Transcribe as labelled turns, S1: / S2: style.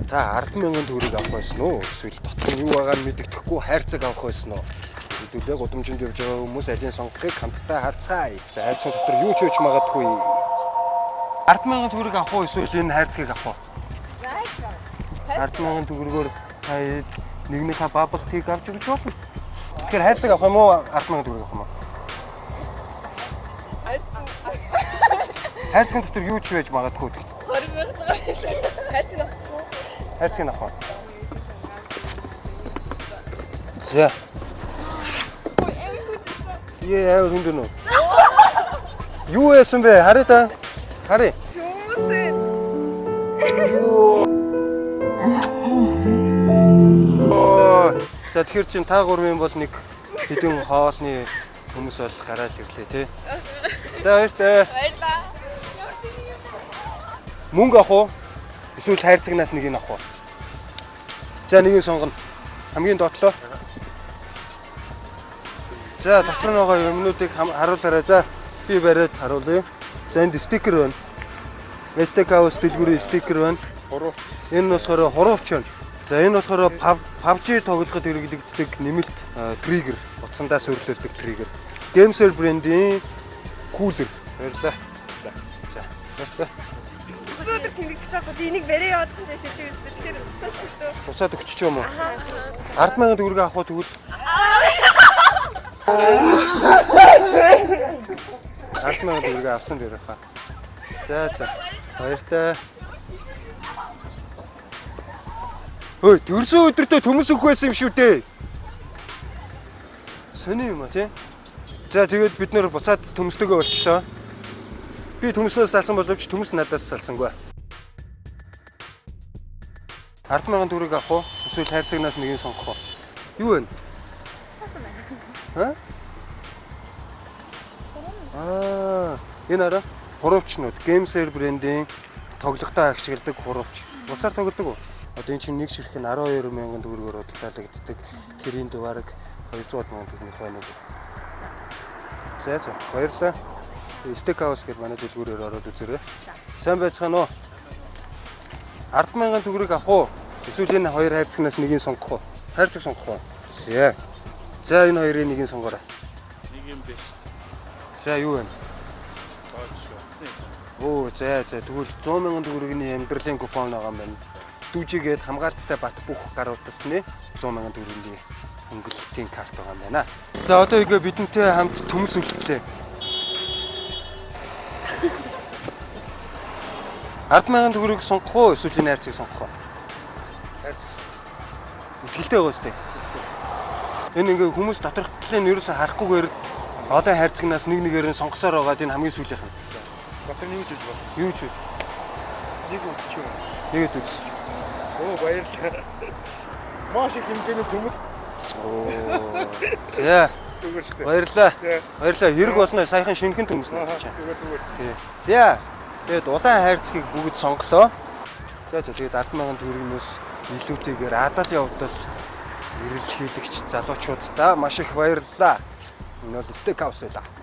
S1: Та 10,000 төгрөг авах байсан уу? Эсвэл дотор нь юу байгааг нь мэддэхгүй хайрцаг авах байсан уу? Хэдүүлээ гудамжинд явж байгаа хүмүүс алийн сонгохыг хамтдаа харцгаая. За хайрцаг дотор юу ч хийж магадгүй. 10,000 төгрөг авах уу эсвэл энэ хайрцгийг авах уу? 10,000 төгрөгөөр сая нэгний ха бабл тийг авч өгч болно. Тэгэхээр хайрцаг авах юм уу? 10,000 төгрөг авах юм уу? Хайрцаг дотор юу ч байж магадгүй.
S2: 20,000 хайрцаг авах уу?
S1: Хайрцаг авах уу? За. Яа хүнд нөө. Юу яасан бэ? Харъя та. Харъя.
S2: Хүмүүсээ.
S1: За тэгэхээр чин та гурвын бол нэг хэдэн хоолны хүмүүс бол гараал ирлээ тий. За баяртай.
S2: Баярлаа.
S1: Мөнгө авах уу? Эсвэл хайрцагнаас нэгийг авах уу? За нэгийг сонгоно. Хамгийн дотлоо. За дотор нь байгаа юмнуудыг харуулаарай. За би бариад харуулъя. За энд стикер байна. Steakhouse дэлгүүрийн стикер байна. Энэ нь болохоор хуруувч байна. За энэ болохоор PUBG тоглоход хэрэглэгддэг нэмэлт триггер, утсандаа сурлуулдаг триггер. Gamesware брендийн кулер. Баярлалаа. За.
S2: Өсөөдөр тэмдэглэж байгаа бол энийг барай яваад гэж шилдэг юм. Тэгэхээр уцаач шүү.
S1: Усаад өгч юм уу? 10,000 төгрөг авах уу тэгвэл? 10,000 төгрөг авсан дээр хаа. За. Баяртай. Ой, төрсөн өдөртөө төмс өгөх байсан юм шүү дээ. Сони юм а тий. За тэгээд бид нэр буцаад төмсдөгөө болчихлоо. Би төмснөөс салсан боловч төмс надаас салсангүй. 10,000 төгрөг авах уу? Эсвэл хайрцагнаас нэгийг сонгох уу? Юу вэ? Энэ араа хуруувчнууд Gamesware брендийн тоглохтой ашигладаг хуруувч. Буцаар тоглодог уу? Одоо энэ чинь нэг ширхэг нь 12,000 төгрөгөөр худалдаалагддаг. Тэр энд бараг 200,000 төгрөгийнх байна уу? За баярлалаа. Steakhouse гэж манай дэлгүүрээр ороод үзээрэй. Сайн байцгаана уу? 10,000 төгрөг авах уу? Эсвэл энэ хоёр хайрцагнаас нэгийг сонгох уу? Хайрцаг сонгох уу? Яа. За энэ хоёрын нэгийг сонгоорой.
S3: Нэг юм биш.
S1: За юу вэ?
S3: Оо,
S1: за тэгвэл 100,000 төгрөгийн амьдралын купон байгаа юм байна. Дүүжигээд хамгаалттай бат бүх гаруудасны 100,000 төгрөгийн өнгөлөлтийн карт байгаа юм байна. За одоо игээ бидэнтэй хамт төмс үлдлээ. 10,000 төгрөг сонгох уу? Эсвэл энэ хайрцгийг сонгох уу?
S3: хайрцаг.
S1: Итгэлтэй байгаа сте. Энэ ингээ хүмүүс доторх талын нь ерөөсөө харахгүйгээр олон хайрцагнаас нэгээр нь сонгосоор байгаа энэ хамгийн сүүлийнх нь.
S3: Дотор нь юу ч хийж байна.
S1: Юу ч вэ?
S3: Нэг үтч юм.
S1: Нэгэд үзчих.
S3: Оо баярлалаа. Маш их хэмжээний төмс.
S1: За.
S3: Зүгээр шүү дээ.
S1: Баярлалаа. Баярлалаа. Хэрэг болно. Саяхан шинэхэн төмс нэ.
S3: Зүгээр.
S1: Тий. За. Тэгээд улаан хайрцгийг бүгд сонголоо. За тэгээд 10,000 төгрөгнөөс илүүтэйгээр Адалын хувьд эрэлхийлэгч залуучуудаа маш их баярлалаа. Энэ бол Steakhouse байлаа.